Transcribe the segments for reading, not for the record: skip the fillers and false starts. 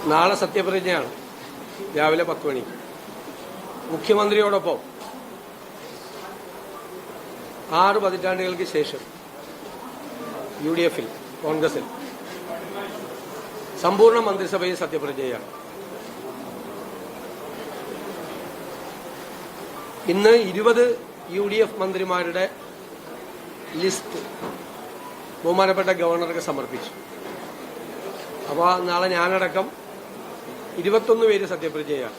നാളെ സത്യപ്രതിജ്ഞയാണ് രാവിലെ 10 മണിക്ക്. മുഖ്യമന്ത്രിയോടൊപ്പം 6 പതിറ്റാണ്ടുകൾക്ക് ശേഷം UDF-ൽ കോൺഗ്രസിൽ സമ്പൂർണ്ണ മന്ത്രിസഭയിൽ സത്യപ്രതിജ്ഞയാണ്. ഇന്ന് 20 UDF മന്ത്രിമാരുടെ ലിസ്റ്റ് ബഹുമാനപ്പെട്ട ഗവർണർക്ക് സമർപ്പിച്ചു. അപ്പോൾ നാളെ ഞാനടക്കം 21 പേര് സത്യപ്രതിജ്ഞയാണ്.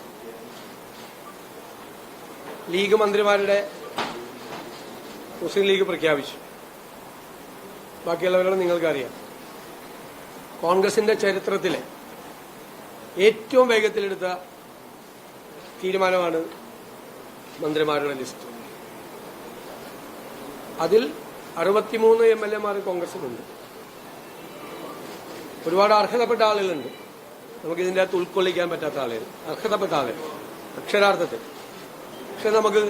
ലീഗ് മന്ത്രിമാരുടെ മുസ്ലിം ലീഗ് പ്രഖ്യാപിച്ചു. ബാക്കിയുള്ളവരുടെ നിങ്ങൾക്കറിയാം. കോൺഗ്രസിന്റെ ചരിത്രത്തിലെ ഏറ്റവും വേഗത്തിലെടുത്ത തീരുമാനമാണ് മന്ത്രിമാരുടെ ലിസ്റ്റ്. അതിൽ 63 MLA-മാർ കോൺഗ്രസിനുണ്ട്. ഒരുപാട് അർഹതപ്പെട്ട ആളുകളുണ്ട്. നമുക്കിതിൻ്റെ അകത്ത് ഉൾക്കൊള്ളിക്കാൻ പറ്റാത്ത ആളുകൾ, അർഹതപ്പെട്ട ആളുകൾ അക്ഷരാർത്ഥത്തിൽ. പക്ഷെ നമുക്ക്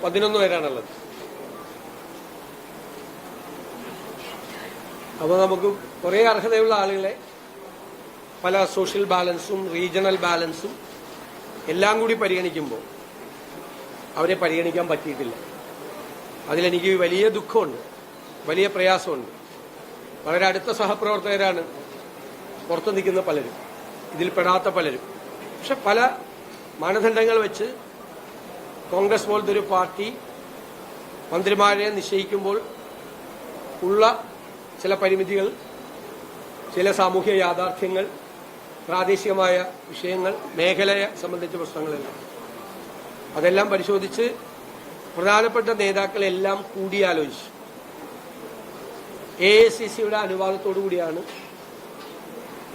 11 പേരാണുള്ളത്. അപ്പോൾ നമുക്ക് കുറേ അർഹതയുള്ള ആളുകളെ പല സോഷ്യൽ ബാലൻസും റീജിയണൽ ബാലൻസും എല്ലാം കൂടി പരിഗണിക്കുമ്പോൾ അവരെ പരിഗണിക്കാൻ പറ്റിയിട്ടില്ല. അതിലെനിക്ക് വലിയ ദുഃഖമുണ്ട്, വലിയ പ്രയാസമുണ്ട്. വളരെ അടുത്ത സഹപ്രവർത്തകരാണ് പുറത്തു നിൽക്കുന്ന പലരും, ഇതിൽ പെടാത്ത പലരും. പക്ഷെ പല മാനദണ്ഡങ്ങൾ വെച്ച് കോൺഗ്രസ് പോലത്തെ ഒരു പാർട്ടി മന്ത്രിമാരെ നിശ്ചയിക്കുമ്പോൾ ഉള്ള ചില പരിമിതികൾ, ചില സാമൂഹ്യ യാഥാർത്ഥ്യങ്ങൾ, പ്രാദേശികമായ വിഷയങ്ങൾ, മേഖലയെ സംബന്ധിച്ച പ്രശ്നങ്ങളെല്ലാം അതെല്ലാം പരിശോധിച്ച് പ്രധാനപ്പെട്ട നേതാക്കളെല്ലാം കൂടിയാലോചിച്ചു. AICCയുടെ അനുവാദത്തോടു കൂടിയാണ്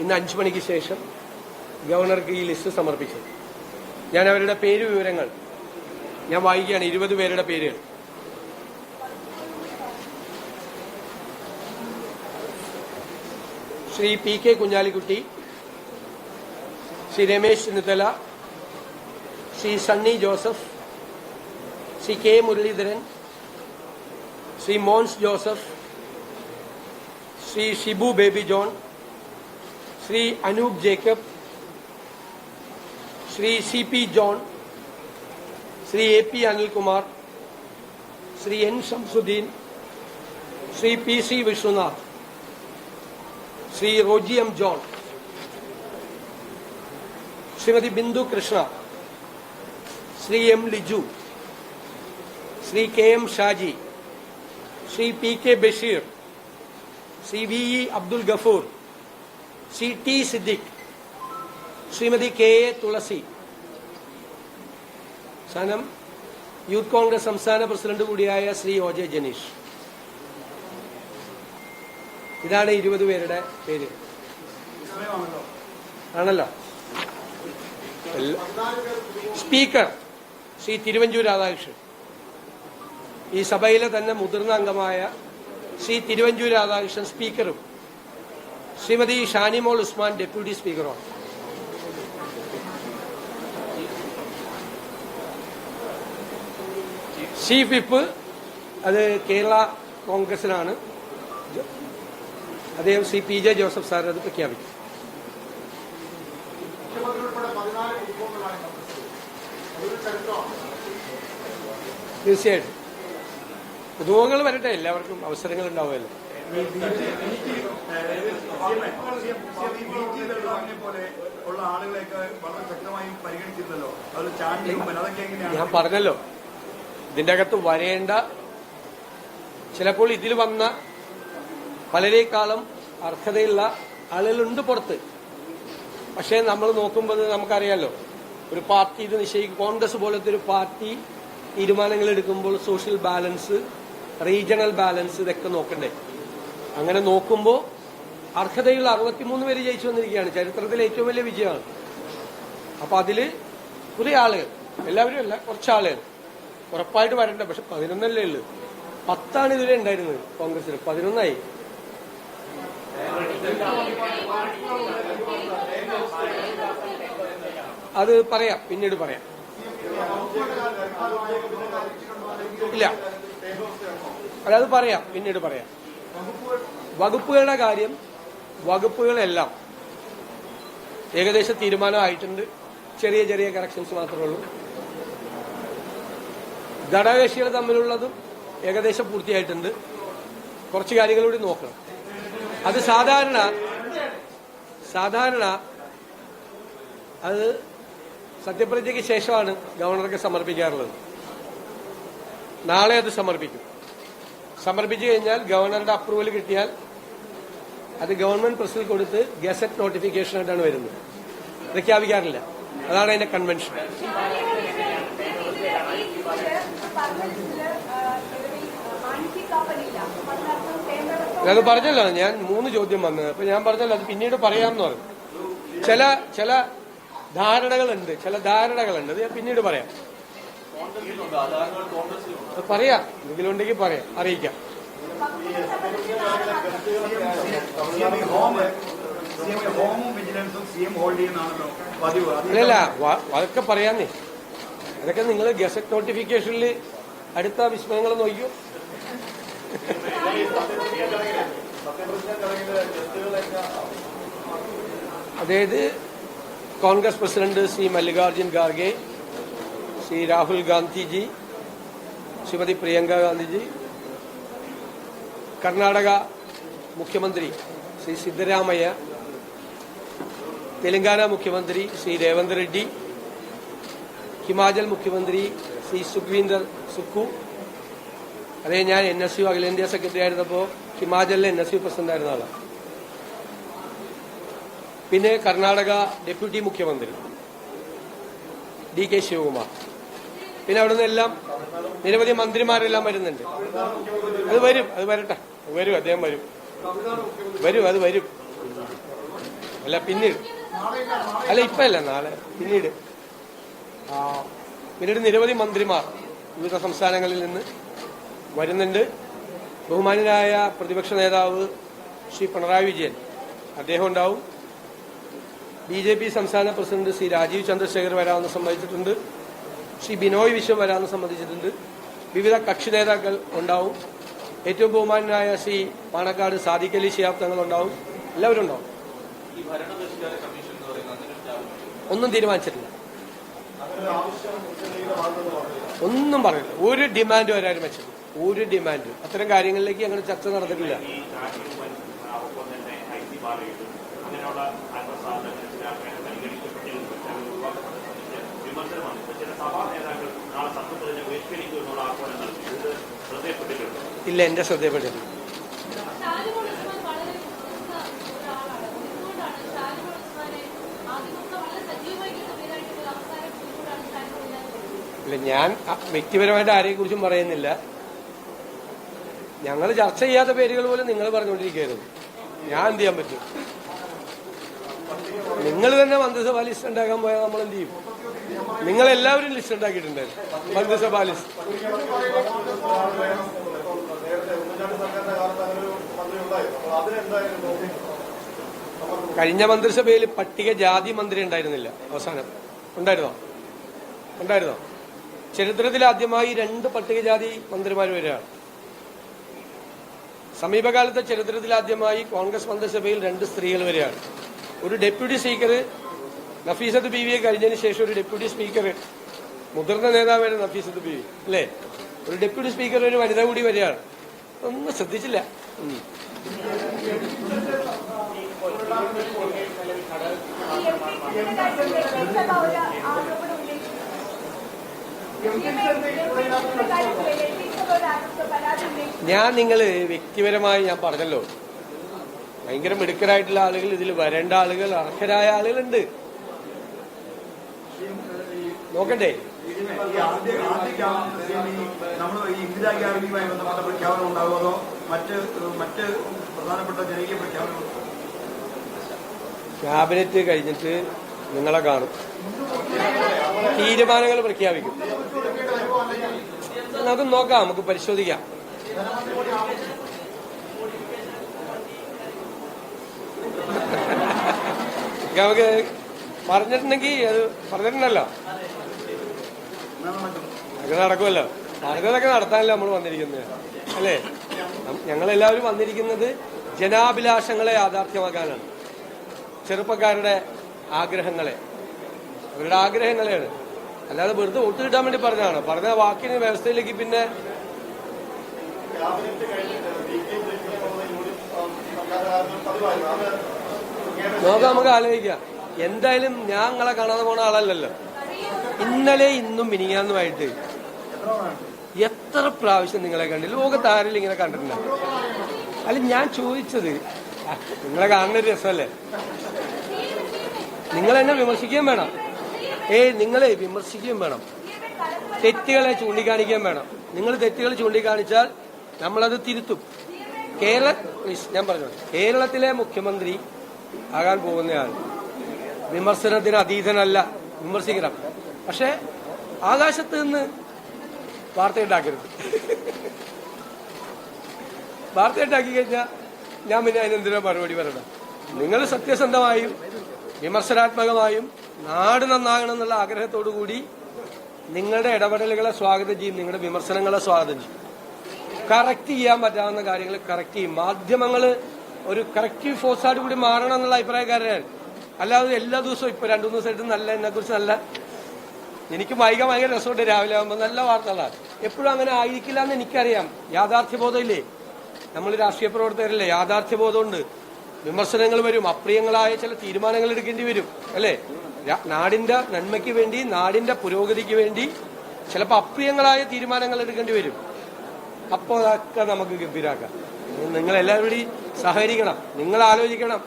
ഇന്ന് 5 മണിക്ക് ശേഷം ഗവർണർക്ക് ഈ ലിസ്റ്റ് സമർപ്പിച്ചത്. ഞാൻ അവരുടെ പേര് വിവരങ്ങൾ ഞാൻ വായിക്കുകയാണ്. 20 പേരുടെ പേരുകൾ. Shri PK Kunjalikutty, Shri Ramesh Chennithala, Shri Sunny Joseph, Shri K Muraleedharan, Shri Mons Joseph, Shri Shibu Baby John, Shri Anoop Jacob, Shri CP John, Shri AP Anilkumar, Shri N Shamsudheen, Shri PC Vishwanath, Shri Roji M John, Shrimati Bindu Krishna, Shri M Liju, Shri KM Shaji, Shri PK Basheer, Shri VE Abdul Gafoor, Shri T Siddique, Shrimati KA Thulasi. സനം യൂത്ത് കോൺഗ്രസ് സംസ്ഥാന പ്രസിഡന്റ് കൂടിയായ ശ്രീ OJ ജനീഷ്. ഇതാണ് 20 പേരുടെ പേര്. ആണല്ലോ. സ്പീക്കർ ശ്രീ തിരുവഞ്ചൂർ രാധാകൃഷ്ണൻ. ഈ സഭയിലെ തന്നെ മുതിർന്ന അംഗമായ ശ്രീ തിരുവഞ്ചൂർ രാധാകൃഷ്ണൻ സ്പീക്കറും ശ്രീമതി ഷാനിമോൾ ഉസ്മാൻ ഡെപ്യൂട്ടി സ്പീക്കറുമാണ്. ചീഫ് വിപ്പ് അത് കേരള കോൺഗ്രസിനാണ്. അദ്ദേഹം ശ്രീ PJ ജോസഫ് സാർ അത് പ്രഖ്യാപിച്ചു. തീർച്ചയായിട്ടും പുതുമുഖങ്ങൾ വരട്ടെ, എല്ലാവർക്കും അവസരങ്ങൾ ഉണ്ടാവുമല്ലോ. ഞാൻ പറഞ്ഞല്ലോ, ഇതിന്റെ അകത്ത് വരേണ്ട ചിലപ്പോൾ ഇതിൽ വന്ന പലരേക്കാളും അർഹതയുള്ള ആളുകളുണ്ട് പുറത്ത്. പക്ഷേ നമ്മൾ നോക്കുമ്പോൾ നമുക്കറിയാലോ, ഒരു പാർട്ടി ഇത് നിശ്ചയിക്കും. കോൺഗ്രസ് പോലത്തെ ഒരു പാർട്ടി തീരുമാനങ്ങൾ എടുക്കുമ്പോൾ സോഷ്യൽ ബാലൻസ്, റീജിയണൽ ബാലൻസ് ഇതൊക്കെ നോക്കണ്ടേ. അങ്ങനെ നോക്കുമ്പോൾ അർഹതയുള്ള 63 പേര് ജയിച്ചു വന്നിരിക്കുകയാണ്. ചരിത്രത്തിലെ ഏറ്റവും വലിയ വിജയമാണ്. അപ്പൊ അതില് കുറേ ആളുകൾ, എല്ലാവരും അല്ല, കുറച്ചാളുകൾ ഉറപ്പായിട്ട് വരണ്ട. പക്ഷെ 11 ഉള്ളൂ. 10 ഇതുവരെ ഉണ്ടായിരുന്നത് കോൺഗ്രസിൽ, 11 അത് പറയാം, പിന്നീട് പറയാം. ഇല്ല, അത് പറയാം, പിന്നീട് പറയാം. വകുപ്പുകളുടെ കാര്യം, വകുപ്പുകളെല്ലാം ഏകദേശം തീരുമാനമായിട്ടുണ്ട്. ചെറിയ ചെറിയ കറക്ഷൻസ് മാത്രമേ ഉള്ളൂ. ഘടകകക്ഷികൾ തമ്മിലുള്ളതും ഏകദേശം പൂർത്തിയായിട്ടുണ്ട്. കുറച്ച് കാര്യങ്ങൾ കൂടി നോക്കണം. അത് സാധാരണ അത് സത്യപ്രതിജ്ഞയ്ക്ക് ശേഷമാണ് ഗവർണർക്ക് സമർപ്പിക്കാറുള്ളത്. നാളെ അത് സമർപ്പിക്കും. സമർപ്പിച്ചു കഴിഞ്ഞാൽ ഗവർണറുടെ അപ്രൂവൽ കിട്ടിയാൽ അത് ഗവൺമെന്റ് പ്രസിൽ കൊടുത്ത് ഗസറ്റ് നോട്ടിഫിക്കേഷനായിട്ടാണ് വരുന്നത്. പ്രഖ്യാപിക്കാറില്ല. അതാണ് അതിന്റെ കൺവെൻഷൻ. അത് പറഞ്ഞല്ലോ, ഞാൻ 3 ചോദ്യം വന്നത്. അപ്പൊ ഞാൻ പറഞ്ഞല്ലോ അത് പിന്നീട് പറയാമെന്ന് പറഞ്ഞു. ചില ധാരണകളുണ്ട്, അത് ഞാൻ പിന്നീട് പറയാം. എന്തെങ്കിലും ഉണ്ടെങ്കിൽ പറയാം, അറിയിക്കാം. അല്ലല്ല, അതൊക്കെ പറയാന്നേ. അതൊക്കെ നിങ്ങൾ ഗസറ്റ് നോട്ടിഫിക്കേഷനിൽ അടുത്ത വിസ്മയങ്ങൾ നോക്കിയോ. അതായത് കോൺഗ്രസ് പ്രസിഡന്റ് ശ്രീ മല്ലികാർജുൻ ഖാർഗെ, ശ്രീ രാഹുൽ ഗാന്ധിജി, ശ്രീമതി പ്രിയങ്ക ഗാന്ധിജി, കർണാടക മുഖ്യമന്ത്രി ശ്രീ സിദ്ധരാമയ്യ, തെലങ്കാന മുഖ്യമന്ത്രി ശ്രീ രേവന്ത് റെഡ്ഡി, ഹിമാചൽ മുഖ്യമന്ത്രി ശ്രീ സുഖ്വീന്ദർ സുഖു. അതേ ഞാൻ NSU അഖിലേന്ത്യാ സെക്രട്ടറി ആയിരുന്നപ്പോൾ ഹിമാചലിലെ NSU പ്രസിഡന്റ് ആയിരുന്ന ആളാണ്. പിന്നെ കർണാടക ഡെപ്യൂട്ടി മുഖ്യമന്ത്രി DK ശിവകുമാർ. പിന്നെ അവിടെ നിന്നെല്ലാം നിരവധി മന്ത്രിമാരെല്ലാം വരുന്നുണ്ട്. അത് വരട്ടെ, അദ്ദേഹം വരും. അല്ല പിന്നീട്, അല്ല ഇപ്പല്ല, നാളെ പിന്നീട് നിരവധി മന്ത്രിമാർ വിവിധ സംസ്ഥാനങ്ങളിൽ നിന്ന് വരുന്നുണ്ട്. ബഹുമാന്യനായ പ്രതിപക്ഷ നേതാവ് ശ്രീ പിണറായി വിജയൻ അദ്ദേഹം ഉണ്ടാവും. BJP സംസ്ഥാന പ്രസിഡന്റ് ശ്രീ രാജീവ് ചന്ദ്രശേഖർ വരാമെന്ന് സമ്മതിച്ചിട്ടുണ്ട്. ശ്രീ ബിനോയ് വിശ്വം വരാമെന്ന് സമ്മതിച്ചിട്ടുണ്ട്. വിവിധ കക്ഷി നേതാക്കൾ ഉണ്ടാവും. ഏറ്റവും ബഹുമാന്യനായ ശ്രീ പാണക്കാട് സാദിഖ് അലി ശിഹാബ് തങ്ങൾ ഉണ്ടാവും. എല്ലാവരും ഉണ്ടാവും. ഒന്നും തീരുമാനിച്ചിട്ടില്ല, ഒന്നും പറഞ്ഞില്ല. ഒരു ഡിമാൻഡ് വരാനും വെച്ചില്ല, ഒരു ഡിമാൻഡ്. അത്തരം കാര്യങ്ങളിലേക്ക് അങ്ങനെ ചർച്ച നടന്നിട്ടില്ല. ഇല്ല, എന്റെ ശ്രദ്ധയപ്പെട്ടില്ല. ഇല്ല, ഞാൻ വ്യക്തിപരമായിട്ട് ആരെക്കുറിച്ചും പറയുന്നില്ല. ഞങ്ങൾ ചർച്ച ചെയ്യാത്ത പേരുകൾ പോലും നിങ്ങൾ പറഞ്ഞുകൊണ്ടിരിക്കുകയായിരുന്നു. ഞാൻ എന്ത് ചെയ്യാൻ പറ്റും? നിങ്ങൾ തന്നെ മന്ത്രിസഭാ ലിസ്റ്റ് ഉണ്ടാക്കാൻ പോയാൽ നമ്മൾ എന്ത് ചെയ്യും? നിങ്ങളെല്ലാവരും ലിസ്റ്റ് ഉണ്ടാക്കിയിട്ടുണ്ടായിരുന്നു, മന്ത്രിസഭാ ലിസ്റ്റ്. കഴിഞ്ഞ മന്ത്രിസഭയിൽ പട്ടികജാതി മന്ത്രി ഉണ്ടായിരുന്നില്ല. അവസാനം ഉണ്ടായിരുന്നോ? ചരിത്രത്തിൽ ആദ്യമായി 2 പട്ടികജാതി മന്ത്രിമാർ വരികയാണ്. സമീപകാലത്തെ ചരിത്രത്തിൽ ആദ്യമായി കോൺഗ്രസ് മന്ത്രിസഭയിൽ 2 സ്ത്രീകൾ വരികയാണ്. ഒരു ഡെപ്യൂട്ടി സ്പീക്കർ നഫീസത്ത് ബീവിയെ കഴിഞ്ഞതിന് ശേഷം ഒരു ഡെപ്യൂട്ടി സ്പീക്കർ, മുതിർന്ന നേതാവാണ് നഫീസത്ത് ബീവി അല്ലേ, ഒരു ഡെപ്യൂട്ടി സ്പീക്കർ ഒരു വനിത കൂടി വരികയാണ്. ഒന്നും ശ്രദ്ധിച്ചില്ല. ഞാൻ വ്യക്തിപരമായി ഞാൻ പറഞ്ഞല്ലോ, ഭയങ്കര മിടുക്കരായിട്ടുള്ള ആളുകൾ, ഇതിൽ വരേണ്ട ആളുകൾ, അർഹരായ ആളുകളുണ്ട്. നോക്കണ്ടേ? ക്യാബിനറ്റ് കഴിഞ്ഞിട്ട് നിങ്ങളെ കാണും, തീരുമാനങ്ങൾ പ്രഖ്യാപിക്കും. നമുക്ക് നോക്കാം, നമുക്ക് പരിശോധിക്കാം. നമുക്ക് പറഞ്ഞിട്ടുണ്ടെങ്കിൽ അത് പറഞ്ഞിട്ടുണ്ടല്ലോ, അത് നടക്കുമല്ലോ. പറഞ്ഞതൊക്കെ നടത്താനല്ലോ നമ്മൾ വന്നിരിക്കുന്നത് അല്ലേ? ഞങ്ങളെല്ലാവരും വന്നിരിക്കുന്നത് ജനാഭിലാഷങ്ങളെ യാഥാർത്ഥ്യമാക്കാനാണ്, ചെറുപ്പക്കാരുടെ ആഗ്രഹങ്ങളെ, അവരുടെ ആഗ്രഹങ്ങളെയാണ്. അല്ലാതെ വെറുതെ വോട്ട് കിട്ടാൻ വേണ്ടി പറഞ്ഞതാണ്. പറഞ്ഞ വാക്കിന് വ്യവസ്ഥയിലേക്ക് പിന്നെ നമുക്ക് ആലോചിക്കാം. എന്തായാലും ഞാൻ നിങ്ങളെ കാണാതെ പോണ ആളല്ലല്ലോ. ഇന്നലെ ഇന്നും മിനിങ്ങാന്നുമായിട്ട് എത്ര പ്രാവശ്യം നിങ്ങളെ കണ്ടില്ല? ലോകത്ത് ആരെങ്കിലും ഇങ്ങനെ കണ്ടിട്ടില്ല. അല്ല, ഞാൻ ചോദിച്ചത് നിങ്ങളെ കാണുന്നൊരു രസമല്ലേ? നിങ്ങൾ എന്നെ വിമർശിക്കുകയും വേണം. നിങ്ങളെ വിമർശിക്കുകയും വേണം, തെറ്റുകളെ ചൂണ്ടിക്കാണിക്കുകയും വേണം. നിങ്ങൾ തെറ്റുകൾ ചൂണ്ടിക്കാണിച്ചാൽ നമ്മളത് തിരുത്തും. ഞാൻ പറഞ്ഞു, കേരളത്തിലെ മുഖ്യമന്ത്രി ആകാൻ പോകുന്നയാൾ വിമർശനത്തിന് അതീതനല്ല, വിമർശിക്കണം. പക്ഷെ ആകാശത്ത് നിന്ന് വാർത്തയുണ്ടാക്കരുത്. വാർത്തയുണ്ടാക്കി കഴിഞ്ഞാൽ ഞാൻ പിന്നെ അതിനെന്തിനോ മറുപടി പറയണം. നിങ്ങൾ സത്യസന്ധമായും വിമർശനാത്മകമായും നാട് നന്നാകണം എന്നുള്ള ആഗ്രഹത്തോടു കൂടി നിങ്ങളുടെ ഇടപെടലുകളെ സ്വാഗതം ചെയ്യും, നിങ്ങളുടെ വിമർശനങ്ങളെ സ്വാഗതം ചെയ്യും. കറക്റ്റ് ചെയ്യാൻ പറ്റാവുന്ന കാര്യങ്ങൾ കറക്റ്റ് ചെയ്യും. മാധ്യമങ്ങൾ ഒരു കറക്റ്റീവ് ഫോഴ്സായിട്ട് കൂടി മാറണം എന്നുള്ള അഭിപ്രായക്കാരനാണ്. അല്ലാതെ എല്ലാ ദിവസവും ഇപ്പൊ 2-3 ദിവസമായിട്ട് നല്ല എന്നെക്കുറിച്ച് നല്ല എനിക്ക് ഭയങ്കര രസമുണ്ട്. രാവിലെ ആകുമ്പോൾ നല്ല വാർത്തകളാണ്. എപ്പോഴും അങ്ങനെ ആയിരിക്കില്ല എന്ന് എനിക്കറിയാം. യാഥാർത്ഥ്യബോധമില്ലേ? നമ്മൾ രാഷ്ട്രീയ പ്രവർത്തകരല്ലേ, യാഥാർത്ഥ്യബോധമുണ്ട്. വിമർശനങ്ങൾ വരും, അപ്രിയങ്ങളായ ചില തീരുമാനങ്ങൾ എടുക്കേണ്ടി വരും, അല്ലേ? നാടിന്റെ നന്മയ്ക്ക് വേണ്ടി, നാടിന്റെ പുരോഗതിക്ക് വേണ്ടി ചിലപ്പോൾ അപ്രിയങ്ങളായ തീരുമാനങ്ങൾ എടുക്കേണ്ടി വരും. അപ്പോൾ അതൊക്കെ നമുക്ക് ഗംഭീരാക്കാം. നിങ്ങളെല്ലാവരും കൂടി സഹകരിക്കണം. നിങ്ങൾ ആലോചിക്കണം,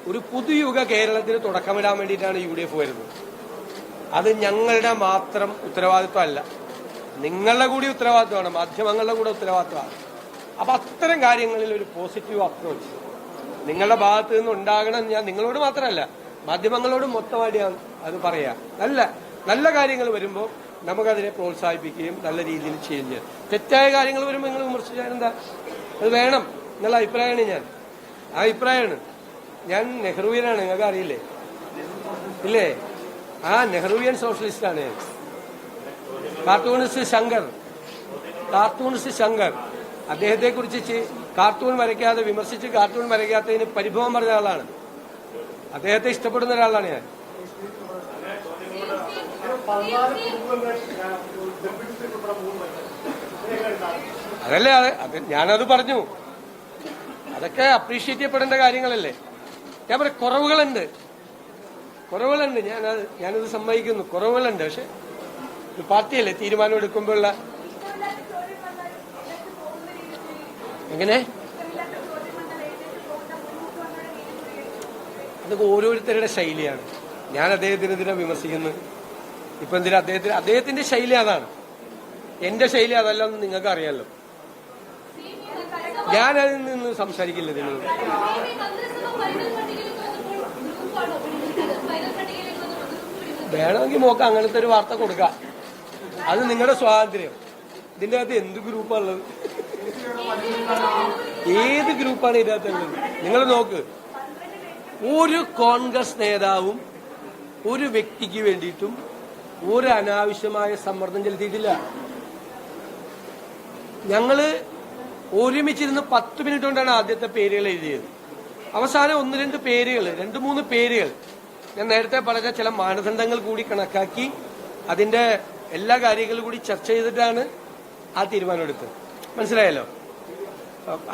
ഒരു പുതുയുഗ കേരളത്തിന് തുടക്കമിടാൻ വേണ്ടിയിട്ടാണ് UDF വരുന്നത്. അത് ഞങ്ങളുടെ മാത്രം ഉത്തരവാദിത്വമല്ല, നിങ്ങളുടെ കൂടി ഉത്തരവാദിത്വമാണ്, മാധ്യമങ്ങളുടെ കൂടെ ഉത്തരവാദിത്വമാണ്. അപ്പൊ അത്തരം കാര്യങ്ങളിൽ ഒരു പോസിറ്റീവ് അപ്രോച്ച് നിങ്ങളുടെ ഭാഗത്ത് നിന്ന് ഉണ്ടാകണം. ഞാൻ നിങ്ങളോട് മാത്രമല്ല, മാധ്യമങ്ങളോട് മൊത്തമായിട്ട് ഞാൻ അത് പറയാം. നല്ല കാര്യങ്ങൾ വരുമ്പോൾ നമുക്കതിനെ പ്രോത്സാഹിപ്പിക്കുകയും നല്ല രീതിയിൽ ചെയ്യുകയും ചെയ്യാം. തെറ്റായ കാര്യങ്ങൾ വരുമ്പോൾ നിങ്ങൾ വിമർശിച്ചാൽ എന്താ, അത് വേണം എന്നുള്ള അഭിപ്രായമാണ് ആ അഭിപ്രായമാണ്. ഞാൻ നെഹ്റുവിയനാണ്, നിങ്ങൾക്ക് അറിയില്ലേ? ഇല്ലേ? നെഹ്റുവിയൻ സോഷ്യലിസ്റ്റാണ്. കാർട്ടൂണിസ്റ്റ് ശങ്കർ അദ്ദേഹത്തെ കുറിച്ച് കാർട്ടൂൺ വരയ്ക്കാതെ വിമർശിച്ച് കാർട്ടൂൺ വരയ്ക്കാത്തതിന് പരിഭവം പറഞ്ഞ ആളാണ്. അദ്ദേഹത്തെ ഇഷ്ടപ്പെടുന്ന ഒരാളാണ് ഞാൻ. അതല്ലേ, ഞാനത് പറഞ്ഞു. അതൊക്കെ അപ്രീഷിയേറ്റ് ചെയ്യപ്പെടേണ്ട കാര്യങ്ങളല്ലേ. ഞാൻ പറയാം, കുറവുകളുണ്ട്. ഞാനത് സമ്മതിക്കുന്നു, കുറവുകളുണ്ട്. പക്ഷെ ഒരു പാർട്ടിയല്ലേ തീരുമാനം എടുക്കുമ്പോഴുള്ള എങ്ങനെ അതൊക്കെ ഓരോരുത്തരുടെ ശൈലിയാണ്. ഞാൻ അദ്ദേഹത്തിനെതിരെ വിമർശിക്കുന്നു. ഇപ്പൊ എന്തിനാ അദ്ദേഹത്തിന്റെ ശൈലി അതാണ്, എന്റെ ശൈലി അതല്ലെന്ന് നിങ്ങൾക്ക് അറിയാലോ. ഞാൻ അതിൽ നിന്ന് സംസാരിക്കില്ല. നിങ്ങൾ വേണമെങ്കിൽ നോക്കാം, അങ്ങനത്തെ ഒരു വാർത്ത കൊടുക്കാം. അത് നിങ്ങളുടെ സ്വാതന്ത്ര്യം. ഇതിന്റെ അകത്ത് എന്ത് ഗ്രൂപ്പാണുള്ളത്? ഏത് ഗ്രൂപ്പാണ് ഇതിനകത്തുള്ളത്? നിങ്ങൾ നോക്ക്, ഒരു കോൺഗ്രസ് നേതാവും ഒരു വ്യക്തിക്ക് വേണ്ടിയിട്ടും ഒരു അനാവശ്യമായ സമ്മർദ്ദം ചെലുത്തിയിട്ടില്ല. ഞങ്ങള് ഒരുമിച്ചിരുന്ന് 10 മിനിറ്റ് കൊണ്ടാണ് ആദ്യത്തെ പേരുകൾ എഴുതിയത്. അവസാനം 1-2 പേരുകൾ, 2-3 പേരുകൾ ഞാൻ നേരത്തെ പറഞ്ഞ ചില മാനദണ്ഡങ്ങൾ കൂടി കണക്കാക്കി അതിന്റെ എല്ലാ കാര്യങ്ങളും കൂടി ചർച്ച ചെയ്തിട്ടാണ് ആ തീരുമാനമെടുത്തത്. മനസ്സിലായല്ലോ?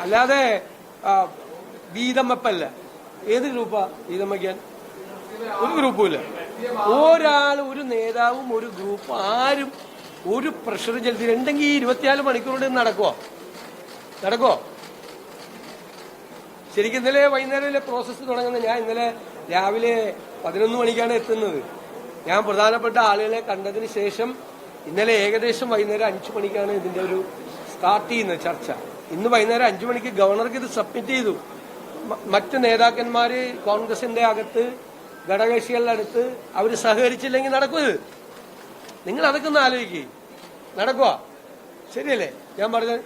അല്ലാതെ വീതം വെപ്പല്ല. ഏത് ഗ്രൂപ്പാ വീതം വയ്ക്കാൻ? ഒരു ഗ്രൂപ്പുമില്ല. ഒരു നേതാവും ഒരു ഗ്രൂപ്പ് ആരും ഒരു പ്രഷർ ചെലുത്തിയിട്ടുണ്ടെങ്കിൽ 24 മണിക്കൂറുകൊണ്ട് നടക്കുവോ? ശരിക്കും ഇന്നലെ വൈകുന്നേരം പ്രോസസ്സ് തുടങ്ങുന്നത്. ഞാൻ ഇന്നലെ രാവിലെ 11 മണിക്കാണ് എത്തുന്നത്. ഞാൻ പ്രധാനപ്പെട്ട ആളുകളെ കണ്ടതിന് ശേഷം ഇന്നലെ ഏകദേശം വൈകുന്നേരം 5 മണിക്കാണ് ഇതിന്റെ ഒരു സ്റ്റാർട്ട് ചെയ്യുന്നത് ചർച്ച. ഇന്ന് വൈകുന്നേരം 5 മണിക്ക് ഗവർണർക്ക് ഇത് സബ്മിറ്റ് ചെയ്തു. മറ്റ് നേതാക്കന്മാര് കോൺഗ്രസിന്റെ അകത്ത് ഘടകകക്ഷികളുടെ അടുത്ത് അവർ സഹകരിച്ചില്ലെങ്കിൽ നടക്കും. നിങ്ങൾ അതൊക്കെ ഒന്ന് ആലോചിക്കുക. നടക്കുവാ? ശരിയല്ലേ ഞാൻ പറഞ്ഞത്?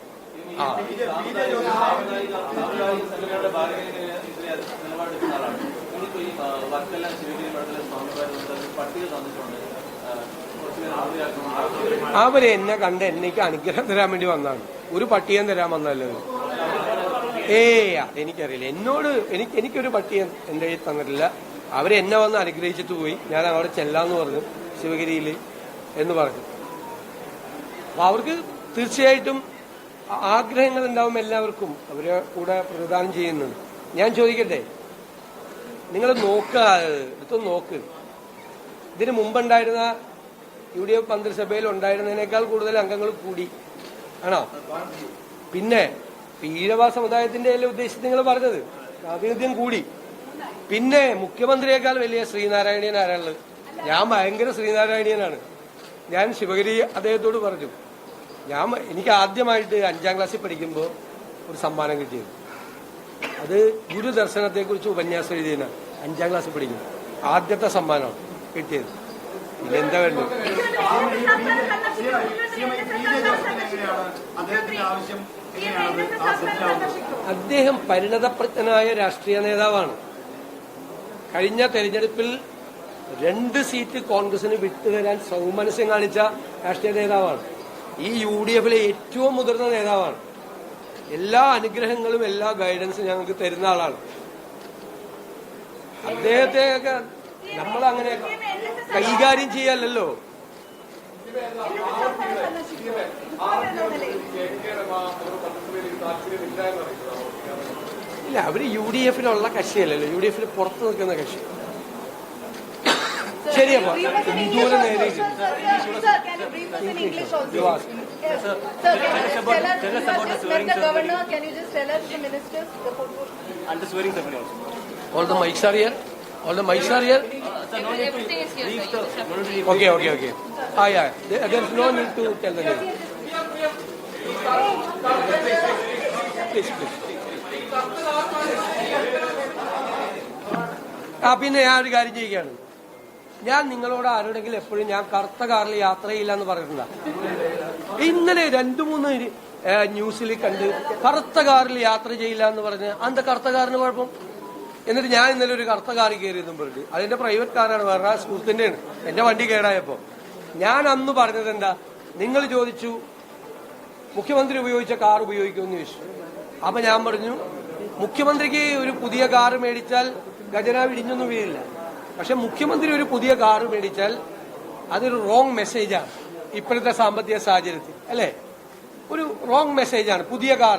അവര് എന്നെ കണ്ട് എനിക്ക് അനുഗ്രഹം തരാൻ വേണ്ടി വന്നാണ്. ഒരു പട്ടികം തരാൻ വന്നല്ലോ. അതെനിക്കറിയില്ല. എനിക്കൊരു പട്ടികം എന്റെ കയ്യിൽ തന്നിട്ടില്ല. അവരെന്നെ വന്ന് അനുഗ്രഹിച്ചിട്ട് പോയി. ഞാൻ അവിടെ ചെല്ലാന്ന് പറഞ്ഞു ശിവഗിരിയിൽ എന്ന് പറഞ്ഞു. അപ്പൊ അവർക്ക് തീർച്ചയായിട്ടും ആഗ്രഹങ്ങൾ ഉണ്ടാവും എല്ലാവർക്കും, അവരെ കൂടെ പ്രദാനം ചെയ്യുന്നുണ്ട്. ഞാൻ ചോദിക്കട്ടെ, നിങ്ങൾ എടുത്തൊന്ന് നോക്ക്. ഇതിന് മുമ്പുണ്ടായിരുന്ന UDF മന്ത്രിസഭയിൽ ഉണ്ടായിരുന്നതിനേക്കാൾ കൂടുതൽ അംഗങ്ങൾ കൂടി ആണോ? പിന്നെ ഈഴവ സമുദായത്തിന്റെ അല്ലേ ഉദ്ദേശിച്ച് നിങ്ങൾ പറഞ്ഞത്? പ്രാതിനിധ്യം കൂടി. പിന്നെ മുഖ്യമന്ത്രിയേക്കാൾ വലിയ ശ്രീനാരായണീയൻ ആരാളുള്ളത്? ഞാൻ ഭയങ്കര ശ്രീനാരായണീയനാണ്. ഞാൻ ശിവഗിരി അദ്ദേഹത്തോട് പറഞ്ഞു, എനിക്ക് ആദ്യമായിട്ട് 5ാം ക്ലാസ്സിൽ പഠിക്കുമ്പോൾ ഒരു സമ്മാനം കിട്ടിയത്, അത് ഗുരുദർശനത്തെക്കുറിച്ച് ഉപന്യാസം എഴുതിയതാണ്. 5ാം ക്ലാസ്സിൽ പഠിക്കുന്നു, ആദ്യത്തെ സമ്മാനമാണ് കിട്ടിയത്. ഇതെന്താ വേണ്ടത്? അദ്ദേഹം പരിണതപ്രജ്ഞനായ രാഷ്ട്രീയ നേതാവാണ്. കഴിഞ്ഞ തെരഞ്ഞെടുപ്പിൽ 2 സീറ്റ് കോൺഗ്രസിന് വിട്ടുതരാൻ സൗമനസ്യം കാണിച്ച രാഷ്ട്രീയ നേതാവാണ്. ഈ UDFിലെ ഏറ്റവും മുതിർന്ന നേതാവാണ്. എല്ലാ അനുഗ്രഹങ്ങളും എല്ലാ ഗൈഡൻസും ഞങ്ങൾക്ക് തരുന്ന ആളാണ്. അദ്ദേഹത്തെയൊക്കെ നമ്മളങ്ങനെ കൈകാര്യം ചെയ്യല്ലോ. ഇല്ല, അവര് UDFിലുള്ള കക്ഷിയല്ലല്ലോ, UDFിൽ പുറത്തു നിൽക്കുന്ന കക്ഷി. ശരിയപ്പോ എന്തോരം നേരെ all the mics are here. All the mics are here. Everything is here, sir. Okay. Yeah. There's no need to tell the name. Please. പിന്നെ ഞാൻ ഒരു കാര്യം ചെയ്യുകയാണ്. ഞാൻ നിങ്ങളോട് ആരോടെങ്കിലും എപ്പോഴും ഞാൻ കറുത്ത കാറിൽ യാത്ര ചെയ്യില്ല എന്ന് പറഞ്ഞിട്ടില്ല. ഇന്നലെ 2-3 ന്യൂസിൽ കണ്ട് കറുത്ത കാറിൽ യാത്ര ചെയ്യില്ല എന്ന് പറഞ്ഞ് അന്ത കറുത്ത കാറിന് കുഴപ്പം. എന്നിട്ട് ഞാൻ ഇന്നലെ ഒരു കറുത്ത കാറിൽ കയറിയെന്നും പറഞ്ഞു. അതിന്റെ പ്രൈവറ്റ് കാറാണ്, വേറെ സുഹൃത്തിന്റെയാണ്. എന്റെ വണ്ടി കേടായപ്പോ ഞാൻ അന്ന് പറഞ്ഞത് എന്താ, നിങ്ങൾ ചോദിച്ചു മുഖ്യമന്ത്രി ഉപയോഗിച്ച കാർ ഉപയോഗിക്കുമെന്ന് ചോദിച്ചു. അപ്പൊ ഞാൻ പറഞ്ഞു, മുഖ്യമന്ത്രിക്ക് ഒരു പുതിയ കാർ മേടിച്ചാൽ ഖജനാവ് ഇടിഞ്ഞൊന്നും വീഴില്ല. പക്ഷെ മുഖ്യമന്ത്രി ഒരു പുതിയ കാർ മേടിച്ചാൽ അതൊരു റോങ് മെസ്സേജാണ് ഇപ്പോഴത്തെ സാമ്പത്തിക സാഹചര്യത്തിൽ, അല്ലേ? ഒരു റോങ് മെസ്സേജാണ്. പുതിയ കാർ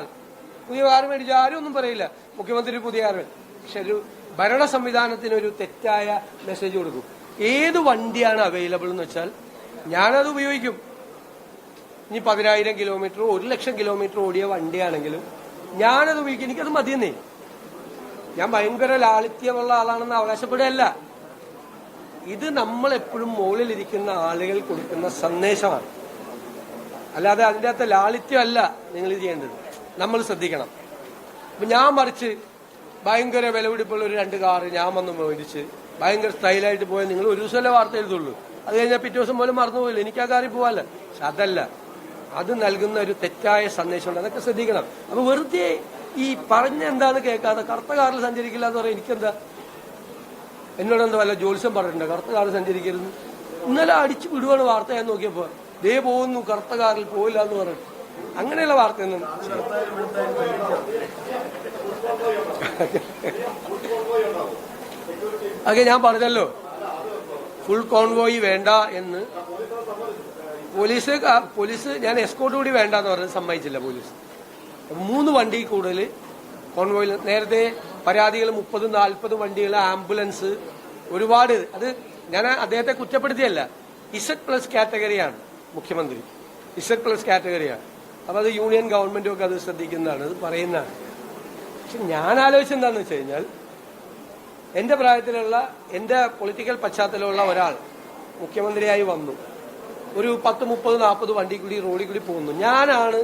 മേടിച്ചാൽ ആരും ഒന്നും പറയില്ല, മുഖ്യമന്ത്രി പുതിയ കാർ. പക്ഷെ ഒരു ഭരണ സംവിധാനത്തിന് ഒരു തെറ്റായ മെസ്സേജ് കൊടുക്കും. ഏത് വണ്ടിയാണ് അവൈലബിൾ എന്ന് വെച്ചാൽ ഞാനത് ഉപയോഗിക്കും. ഇനി 10,000 കിലോമീറ്റർ 1,00,000 കിലോമീറ്റർ ഓടിയ വണ്ടിയാണെങ്കിലും ഞാനത് ഉപയോഗിക്കും. എനിക്കത് മതിയെന്നേ. ഞാൻ ഭയങ്കര ലാളിത്യമുള്ള ആളാണെന്ന് അവകാശപ്പെടുകയല്ല. ഇത് നമ്മളെപ്പോഴും മുകളിലിരിക്കുന്ന ആളുകൾ കൊടുക്കുന്ന സന്ദേശമാണ്, അല്ലാതെ അതിൻ്റെ അകത്ത് ലാളിത്യമല്ല നിങ്ങൾ ചെയ്യേണ്ടത്. നമ്മൾ ശ്രദ്ധിക്കണം. അപ്പൊ ഞാൻ മറിച്ച് ഭയങ്കര വിലപിടിപ്പുള്ള ഒരു 2 കാറ് ഞാൻ വന്ന് മേടിച്ച് ഭയങ്കര സ്റ്റൈലായിട്ട് പോയാൽ നിങ്ങൾ ഒരു ദിവസമല്ലേ വാർത്ത എഴുതുള്ളൂ. അത് കഴിഞ്ഞാൽ പിറ്റേ ദിവസം പോലും മറന്നുപോയില്ല, എനിക്ക് ആ കാറിൽ പോവാല്ല. പക്ഷെ അതല്ല, അത് നൽകുന്ന ഒരു തെറ്റായ സന്ദേശമുണ്ട്. അതൊക്കെ ശ്രദ്ധിക്കണം. അപ്പൊ വെറുതെ ഈ പറഞ്ഞ എന്താന്ന് കേൾക്കാതെ കറുത്ത കാറിൽ സഞ്ചരിക്കില്ല എന്ന് പറയാം. എനിക്കെന്താ, എന്നോടെന്താ വല്ല ജോത്സ്യം പറഞ്ഞിട്ടുണ്ട് കറുത്ത കാറിൽ സഞ്ചരിക്കരുത്? ഇന്നലെ അടിച്ചു വിടുവാണ് വാർത്ത. ഞാൻ നോക്കിയപ്പോ ദേ പോകുന്നു കറുത്ത കാറിൽ പോയില്ല എന്ന് പറഞ്ഞു. അങ്ങനെയുള്ള വാർത്തയൊന്നും അതെ ഞാൻ പറഞ്ഞല്ലോ, ഫുൾ കോൺവോയ് വേണ്ട എന്ന് പോലീസ് ഞാൻ എസ്കോർട്ട് കൂടി വേണ്ടെന്ന് പറഞ്ഞ് സമ്മതിച്ചില്ല പോലീസ്. 3 വണ്ടി കൂടുതൽ കോൺവോയിൽ. നേരത്തെ പരാതികൾ 30-40 വണ്ടികൾ, ആംബുലൻസ് ഒരുപാട്. അത് ഞാൻ അദ്ദേഹത്തെ കുറ്റപ്പെടുത്തിയല്ല. Z+ കാറ്റഗറിയാണ് മുഖ്യമന്ത്രി, Z+ കാറ്റഗറിയാണ്. അപ്പൊ അത് യൂണിയൻ ഗവൺമെന്റും ഒക്കെ അത് ശ്രദ്ധിക്കുന്നതാണ്, അത് പറയുന്നതാണ്. പക്ഷെ ഞാൻ ആലോചിച്ചെന്താന്ന് വെച്ച് കഴിഞ്ഞാൽ, എന്റെ പ്രായത്തിലുള്ള എന്റെ പൊളിറ്റിക്കൽ പശ്ചാത്തലമുള്ള ഒരാൾ മുഖ്യമന്ത്രിയായി വന്നു, ഒരു 10-30-40 വണ്ടി കൂടി റോഡിൽ കൂടി പോകുന്നു. ഞാനാണ്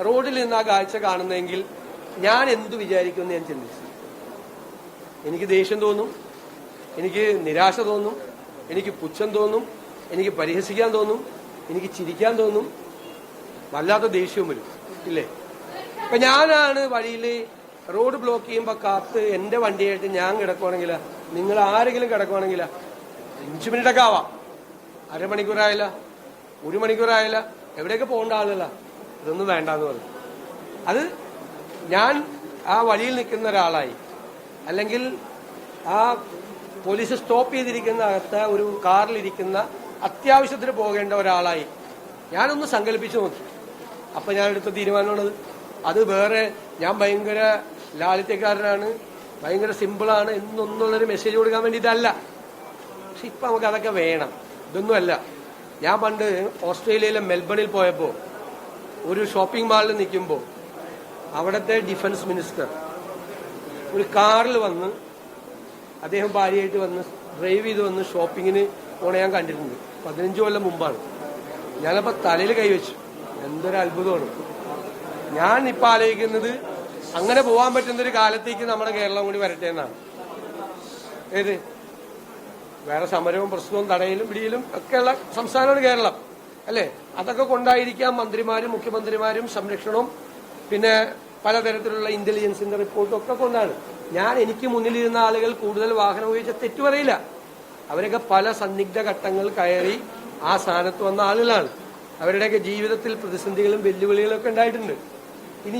റോഡിൽ നിന്ന് ആ കാഴ്ച കാണുന്നതെങ്കിൽ ഞാൻ എന്തു വിചാരിക്കുമെന്ന് ഞാൻ ചിന്തിച്ചു. എനിക്ക് ദേഷ്യം തോന്നും, എനിക്ക് നിരാശ തോന്നും, എനിക്ക് പുച്ഛം തോന്നും, എനിക്ക് പരിഹസിക്കാൻ തോന്നും, എനിക്ക് ചിരിക്കാൻ തോന്നും, വല്ലാത്ത ദേഷ്യവും വരും, ഇല്ലേ? അപ്പൊ ഞാനാണ് വഴിയിൽ റോഡ് ബ്ലോക്ക് ചെയ്യുമ്പോ കാത്ത് എന്റെ വണ്ടിയായിട്ട് ഞാൻ കിടക്കുവാണെങ്കില, നിങ്ങൾ ആരെങ്കിലും കിടക്കുവാണെങ്കില 5 മിനിറ്റൊക്കെ ആവാം, അരമണിക്കൂറായില്ല, 1 മണിക്കൂറായില്ല, എവിടെയൊക്കെ പോകേണ്ട ആളല്ല. ഇതൊന്നും വേണ്ടെന്ന് പറഞ്ഞു. അത് ഞാൻ ആ വഴിയിൽ നിൽക്കുന്ന ഒരാളായി, അല്ലെങ്കിൽ ആ പോലീസ് സ്റ്റോപ്പ് ചെയ്തിരിക്കുന്ന അകത്ത് ഒരു കാറിലിരിക്കുന്ന അത്യാവശ്യത്തിന് പോകേണ്ട ഒരാളായി ഞാനൊന്ന് സങ്കല്പിച്ചു നോക്കി. അപ്പൊ ഞാൻ എടുത്ത തീരുമാനമാണത്. അത് വേറെ ഞാൻ ഭയങ്കര ലാളിത്യക്കാരനാണ്, ഭയങ്കര സിമ്പിളാണ് എന്നൊന്നുള്ളൊരു മെസ്സേജ് കൊടുക്കാൻ വേണ്ടിയിട്ടല്ല. പക്ഷെ ഇപ്പൊ നമുക്ക് അതൊക്കെ വേണം. ഇതൊന്നുമല്ല. ഞാൻ പണ്ട് ഓസ്ട്രേലിയയിലെ മെൽബണിൽ പോയപ്പോൾ ഒരു ഷോപ്പിംഗ് മാളിൽ നിൽക്കുമ്പോൾ അവിടുത്തെ ഡിഫൻസ് മിനിസ്റ്റർ ഒരു കാറിൽ വന്ന് അദ്ദേഹം ഭാര്യയായിട്ട് വന്ന് ഡ്രൈവ് ചെയ്ത് വന്ന് ഷോപ്പിങ്ങിന് പോണ ഞാൻ കണ്ടിട്ടുണ്ട്. 15 കൊല്ലം മുമ്പാണ്. ഞാനപ്പോൾ തലയിൽ കൈവച്ചു. എന്തൊരു അത്ഭുതമാണ്. ഞാൻ ഇപ്പം ആലോചിക്കുന്നത് അങ്ങനെ പോകാൻ പറ്റുന്നൊരു കാലത്തേക്ക് നമ്മുടെ കേരളം കൂടി വരട്ടെ എന്നാണ്. ഏത് വേറെ സമരവും പ്രശ്നവും തടയലും പിടിയിലും ഒക്കെയുള്ള സംസ്ഥാനമാണ് കേരളം അല്ലേ? അതൊക്കെ കൊണ്ടായിരിക്കാം മന്ത്രിമാരും മുഖ്യമന്ത്രിമാരും സംരക്ഷണവും പിന്നെ പലതരത്തിലുള്ള ഇന്റലിജൻസിന്റെ റിപ്പോർട്ടും ഒക്കെ കൊണ്ടാണ്. എനിക്ക് മുന്നിലിരുന്ന ആളുകൾ കൂടുതൽ വാഹനം ഉപയോഗിച്ച തെറ്റു പറയില്ല. അവരൊക്കെ പല സന്നിഗ്ധ ഘട്ടങ്ങൾ കയറി ആ സ്ഥാനത്ത് വന്ന ആളുകളാണ്. അവരുടെയൊക്കെ ജീവിതത്തിൽ പ്രതിസന്ധികളും വെല്ലുവിളികളും ഒക്കെ ഉണ്ടായിട്ടുണ്ട്. ഇനി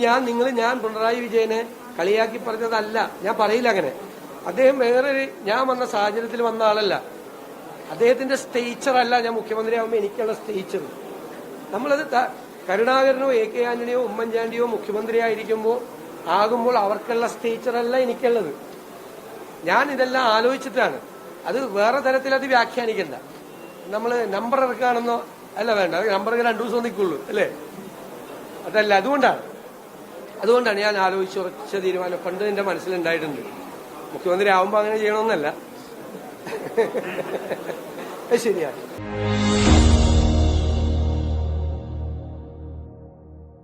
ഞാൻ പിണറായി വിജയനെ കളിയാക്കി പറഞ്ഞതല്ല, ഞാൻ പറയില്ല അങ്ങനെ. അദ്ദേഹം ഞാൻ വന്ന സാഹചര്യത്തിൽ വന്ന ആളല്ല. അദ്ദേഹത്തിന്റെ സ്റ്റേച്ചർ അല്ല ഞാൻ മുഖ്യമന്ത്രിയാകുമ്പോൾ എനിക്കുള്ള സ്റ്റേച്ചർ. നമ്മളത് കരുണാകരനോ AK ആന്റണിയോ ഉമ്മൻചാണ്ടിയോ മുഖ്യമന്ത്രിയായിരിക്കുമ്പോൾ അവർക്കുള്ള സ്റ്റേച്ചർ അല്ല എനിക്കുള്ളത്. ഞാൻ ഇതെല്ലാം ആലോചിച്ചിട്ടാണ്. അത് വേറെ തരത്തിൽ അത് വ്യാഖ്യാനിക്കണ്ട. നമ്മൾ നമ്പർ ഇറക്കുകയാണെന്നോ അല്ല, വേണ്ട. നമ്പർ 2 ദിവസം നിൽക്കുള്ളൂ അല്ലേ? അതല്ല. അതുകൊണ്ടാണ് ഞാൻ ആലോചിച്ച് ഉറച്ച തീരുമാനം പണ്ട് എന്റെ മനസ്സിലുണ്ടായിട്ടുണ്ട്. മുഖ്യമന്ത്രി ആവുമ്പോൾ അങ്ങനെ ചെയ്യണമെന്നല്ല. ശരിയാണ്.